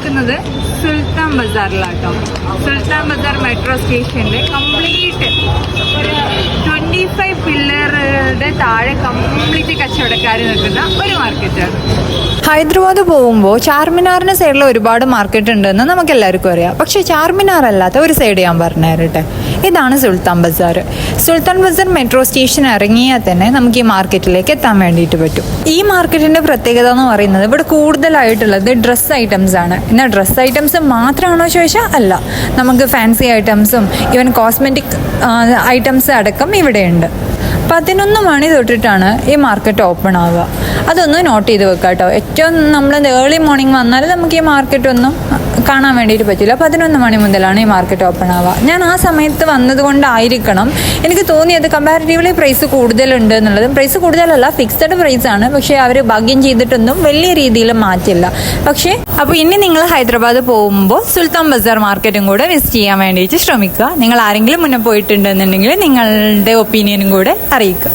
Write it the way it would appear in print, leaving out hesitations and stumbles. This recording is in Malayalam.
നിൽക്കുന്നത് സുൽത്താൻ ബസാറിലാട്ടോ. സുൽത്താൻ ബസാർ മെട്രോ സ്റ്റേഷനിൽ കംപ്ലീറ്റ് 25 പില്ലറുടെ താഴെ കംപ്ലീറ്റ് കച്ചവടക്കാർ നിൽക്കുന്ന ഒരു മാർക്കറ്റാണ്. ഹൈദരാബാദ് പോകുമ്പോൾ ചാർമിനാറിൻ്റെ സൈഡിൽ ഒരുപാട് മാർക്കറ്റ് ഉണ്ടെന്ന് നമുക്ക് എല്ലാവർക്കും അറിയാം. പക്ഷേ ചാർമിനാർ അല്ലാത്ത ഒരു സൈഡ് ഞാൻ പറഞ്ഞു തരട്ടെ. ഇതാണ് സുൽത്താൻ ബസാർ. സുൽത്താൻ ബസാർ മെട്രോ സ്റ്റേഷൻ ഇറങ്ങിയാൽ തന്നെ നമുക്ക് ഈ മാർക്കറ്റിലേക്ക് എത്താൻ വേണ്ടിയിട്ട് പറ്റും. ഈ മാർക്കറ്റിൻ്റെ പ്രത്യേകത എന്ന് പറയുന്നത് ഇവിടെ കൂടുതലായിട്ടുള്ളത് ഡ്രസ്സ് ഐറ്റംസ് ആണ്. എന്നാൽ ഡ്രസ്സ് ഐറ്റംസ് മാത്രമാണോ ചോദിച്ചാൽ അല്ല, നമുക്ക് ഫാൻസി ഐറ്റംസും ഈവൻ കോസ്മെറ്റിക് ഐറ്റംസ് അടക്കം ഇവിടെയുണ്ട്. 11 മണി തൊട്ടിട്ടാണ് ഈ മാർക്കറ്റ് ഓപ്പൺ ആവുക. അതൊന്ന് നോട്ട് ചെയ്ത് വെക്കാം കേട്ടോ. ഏറ്റവും നമ്മൾ ഏർലി മോർണിംഗ് വന്നാൽ നമുക്ക് ഈ മാർക്കറ്റ് ഒന്നും കാണാൻ വേണ്ടിയിട്ട് പറ്റില്ല. 11 മണി മുതലാണ് ഈ മാർക്കറ്റ് ഓപ്പൺ ആവുക. ഞാൻ ആ സമയത്ത് വന്നതുകൊണ്ടായിരിക്കണം എനിക്ക് തോന്നിയത് കമ്പാരിറ്റീവ്ലി പ്രൈസ് കൂടുതലുണ്ട് എന്നുള്ളത്. പ്രൈസ് കൂടുതലല്ല, ഫിക്സഡ് പ്രൈസ് ആണ്. പക്ഷേ അവർ ഭാഗ്യം ചെയ്തിട്ടൊന്നും വലിയ രീതിയിൽ മാറ്റില്ല. പക്ഷേ അപ്പോൾ ഇനി നിങ്ങൾ ഹൈദരാബാദ് പോകുമ്പോൾ സുൽത്താൻ ബസാർ മാർക്കറ്റും കൂടെ വിസിറ്റ് ചെയ്യാൻ വേണ്ടിയിട്ട് ശ്രമിക്കുക. നിങ്ങൾ ആരെങ്കിലും മുന്നേ പോയിട്ടുണ്ടെന്നുണ്ടെങ്കിൽ നിങ്ങളുടെ ഒപ്പീനിയനും കൂടെ അറിയിക്കുക.